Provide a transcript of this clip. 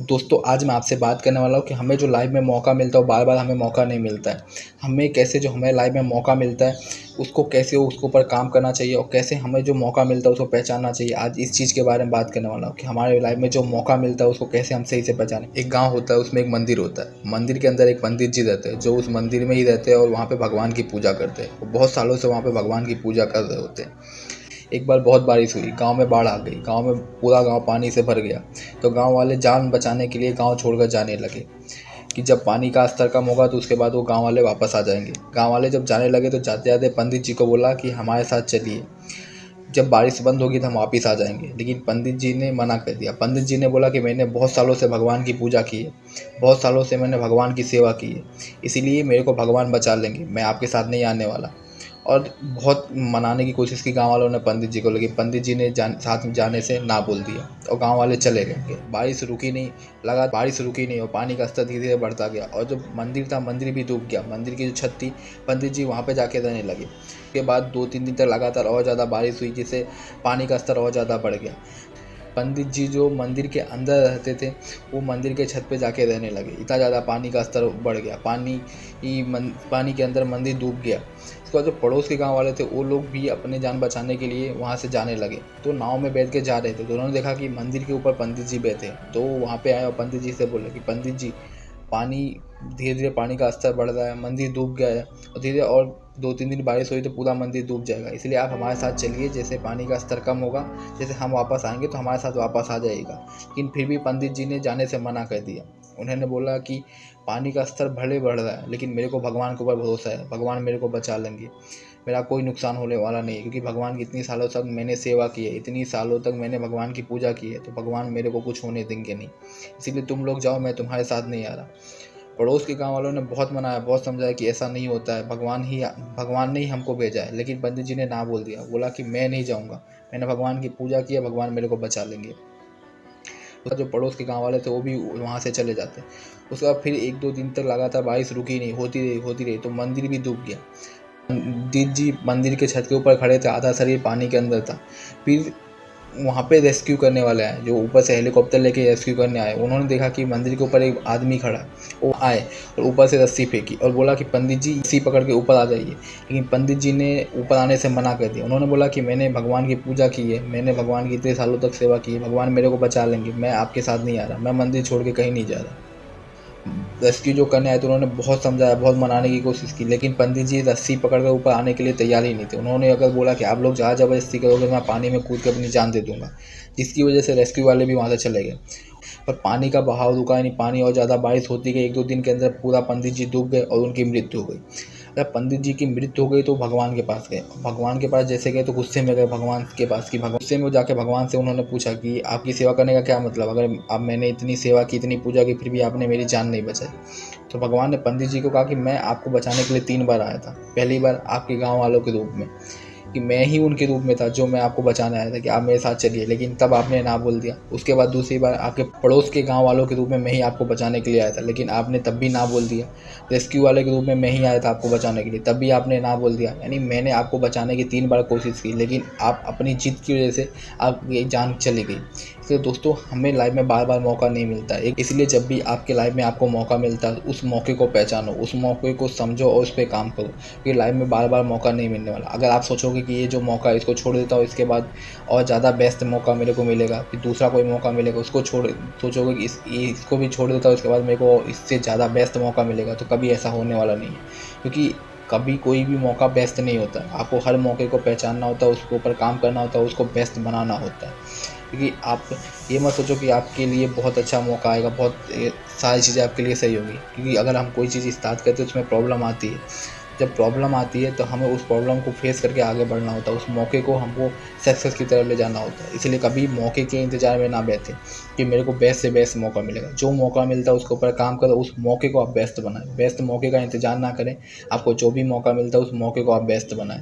दोस्तों आज मैं आपसे बात करने वाला हूँ कि हमें जो लाइफ में मौका मिलता है वो बार-बार हमें मौका नहीं मिलता है। हमें कैसे जो हमें लाइफ में मौका मिलता है उसको कैसे उसके ऊपर काम करना चाहिए और कैसे हमें जो मौका मिलता है उसको पहचानना चाहिए। आज इस चीज़ के बारे में बात करने वाला हूँ कि हमारे लाइफ में जो मौका मिलता है उसको कैसे हम सही से पहचानें। एक गाँव होता है, उसमें एक मंदिर होता है। मंदिर के अंदर एक पंडित जी रहते हैं जो उस मंदिर में ही रहते हैं और वहाँ पे भगवान की पूजा करते हैं। वो बहुत सालों से वहाँ पे भगवान की पूजा कर रहे होते हैं। एक बार बहुत बारिश हुई, गाँव में बाढ़ आ गई, गाँव में पूरा गाँव पानी से भर गया। तो गाँव वाले जान बचाने के लिए गाँव छोड़कर जाने लगे कि जब पानी का स्तर कम होगा तो उसके बाद वो गाँव वाले वापस आ जाएंगे। गाँव वाले जब जाने लगे तो जाते जाते पंडित जी को बोला कि हमारे साथ चलिए, जब बारिश बंद होगी तो हम वापस आ जाएंगे। लेकिन पंडित जी ने मना कर दिया। पंडित जी ने बोला कि मैंने बहुत सालों से भगवान की पूजा की है, बहुत सालों से मैंने भगवान की सेवा की है, इसीलिए मेरे को भगवान बचा लेंगे, मैं आपके साथ नहीं आने वाला। और बहुत मनाने की कोशिश की गाँव वालों ने पंडित जी को, लेकिन पंडित जी ने साथ में जाने से ना बोल दिया और गाँव वाले चले गए। बारिश रुकी नहीं, बारिश रुकी नहीं और पानी का स्तर धीरे धीरे बढ़ता गया और जो मंदिर था मंदिर भी डूब गया। मंदिर की जो छत थी, पंडित जी वहाँ पे जाके रहने लगे। उसके बाद 2-3 दिन तक लगातार और ज़्यादा बारिश हुई, जिससे पानी का स्तर और ज़्यादा बढ़ गया। पंडित जी जो मंदिर के अंदर रहते थे वो मंदिर के छत पे जाके रहने लगे। इतना ज़्यादा पानी का स्तर बढ़ गया, पानी के अंदर मंदिर डूब गया। उसके बाद जो पड़ोस के गांव वाले थे वो लोग भी अपने जान बचाने के लिए वहाँ से जाने लगे। तो नाव में बैठ के जा रहे थे तो उन्होंने देखा कि मंदिर के ऊपर पंडित जी बैठे हैं। तो वहाँ पे आए और पंडित जी से बोले कि पंडित जी, पानी धीरे धीरे पानी का स्तर बढ़ रहा है, मंदिर डूब गया है और धीरे और 2-3 दिन बारिश हुई तो पूरा मंदिर डूब जाएगा, इसलिए आप हमारे साथ चलिए। जैसे पानी का स्तर कम होगा, जैसे हम वापस आएंगे तो हमारे साथ वापस आ जाएगा। लेकिन फिर भी पंडित जी ने जाने से मना कर दिया। उन्होंने बोला कि पानी का स्तर भले बढ़ रहा है लेकिन मेरे को भगवान के ऊपर भरोसा है, भगवान मेरे को बचा लेंगे, मेरा कोई नुकसान होने वाला नहीं है, क्योंकि भगवान की इतनी सालों तक मैंने सेवा की है, इतनी सालों तक मैंने भगवान की पूजा की है, तो भगवान मेरे को कुछ होने देंगे नहीं। इसीलिए तुम लोग जाओ, मैं तुम्हारे साथ नहीं आ रहा। पड़ोस के गांव वालों ने बहुत मनाया, बहुत समझाया कि ऐसा नहीं होता है, भगवान ने ही हमको भेजा है। लेकिन पंडित जी ने ना बोल दिया, बोला कि मैं नहीं जाऊंगा, मैंने भगवान की पूजा की है, भगवान मेरे को बचा लेंगे। तो जो पड़ोस के गांव वाले थे वो भी वहाँ से चले जाते। उसके बाद फिर 1-2 दिन तक लगातार बारिश रुकी नहीं, होती रही तो मंदिर भी डूब गया। पंडित जी मंदिर के छत के ऊपर खड़े थे, आधा शरीर पानी के अंदर था। फिर वहाँ पे रेस्क्यू करने वाले आए, जो ऊपर से हेलीकॉप्टर लेके रेस्क्यू करने आए। उन्होंने देखा कि मंदिर के ऊपर एक आदमी खड़ा है। वो आए और ऊपर से रस्सी फेंकी और बोला कि पंडित जी रस्सी पकड़ के ऊपर आ जाइए। लेकिन पंडित जी ने ऊपर आने से मना कर दिया। उन्होंने बोला कि मैंने भगवान की पूजा की है, मैंने भगवान की इतने सालों तक सेवा की है, भगवान मेरे को बचा लेंगे, मैं आपके साथ नहीं आ रहा, मैं मंदिर छोड़ के कहीं नहीं जा रहा। रेस्क्यू जो करने आए थे उन्होंने बहुत समझाया, बहुत मनाने की कोशिश की, लेकिन पंडित जी रस्सी पकड़कर ऊपर आने के लिए तैयार ही नहीं थे। उन्होंने अगर बोला कि आप लोग ज़्यादा ज़बरदस्ती करोगे मैं पानी में कूद के अपनी जान दे दूंगा, जिसकी वजह से रेस्क्यू वाले भी वहाँ से चले गए। पर पानी का बहाव रुका ही नहीं, पानी और ज़्यादा बारिश होती गई। 1-2 दिन के अंदर पूरा पंडित जी डूब गए और उनकी मृत्यु हो गई। जब पंडित जी की मृत्यु हो गई तो भगवान के पास गए। भगवान के पास जैसे गए तो गुस्से में गए भगवान के पास कि गुस्से में जाके भगवान से उन्होंने पूछा कि आपकी सेवा करने का क्या मतलब, अगर अब मैंने इतनी सेवा की, इतनी पूजा की, फिर भी आपने मेरी जान नहीं बचाई। तो भगवान ने पंडित जी को कहा कि मैं आपको बचाने के लिए 3 बार आया था। पहली बार आपके गाँव वालों के रूप में, कि मैं ही उनके रूप में था जो मैं आपको बचाने आया था कि आप मेरे साथ चलिए, लेकिन तब आपने ना बोल दिया। उसके बाद दूसरी बार आपके पड़ोस के गांव वालों के रूप में मैं ही आपको बचाने के लिए आया था, लेकिन आपने तब भी ना बोल दिया। रेस्क्यू वाले के रूप में मैं ही आया था आपको बचाने के लिए, तब भी आपने ना बोल दिया। यानी मैंने आपको बचाने की 3 बार कोशिश की, लेकिन आप अपनी जिद की वजह से आपकी जान चली गई। इसलिए दोस्तों हमें लाइफ में बार बार मौका नहीं मिलता है, इसलिए जब भी आपके लाइफ में आपको मौका मिलता है उस मौके को पहचानो, उस मौके को समझो और उस पर काम करो, क्योंकि लाइफ में बार बार मौका नहीं मिलने वाला। अगर आप सोचोगे कि ये जो मौका है इसको छोड़ देता हूँ, इसके बाद और ज़्यादा बेस्ट मौका मेरे को मिलेगा, फिर दूसरा कोई मौका मिलेगा, उसको सोचोगे कि इसको भी छोड़ देता हूँ, इसके बाद मेरे को इससे ज़्यादा बेस्ट मौका मिलेगा, तो कभी ऐसा होने वाला नहीं है। क्योंकि कभी कोई भी मौका बेस्ट नहीं होता। आपको हर मौके को पहचानना होता है, उसके ऊपर काम करना होता है, उसको बेस्ट बनाना होता है। क्योंकि आप ये मत सोचो कि आपके लिए बहुत अच्छा मौका आएगा, बहुत सारी चीज़ें आपके लिए सही होगी। क्योंकि अगर हम कोई चीज़ स्टार्ट करते हैं उसमें प्रॉब्लम आती है। जब प्रॉब्लम आती है तो हमें उस प्रॉब्लम को फेस करके आगे बढ़ना होता है, उस मौके को हमको सक्सेस की तरफ ले जाना होता है। इसलिए कभी मौके के इंतज़ार में ना बैठे कि मेरे को बेस्ट से बेस्ट मौका मिलेगा। जो मौका मिलता है उसके ऊपर काम करो, उस मौके को आप बेस्ट बनाएं। बेस्ट मौके का इंतज़ार ना करें, आपको जो भी मौका मिलता है उस मौके को आप बेस्ट बनाएं।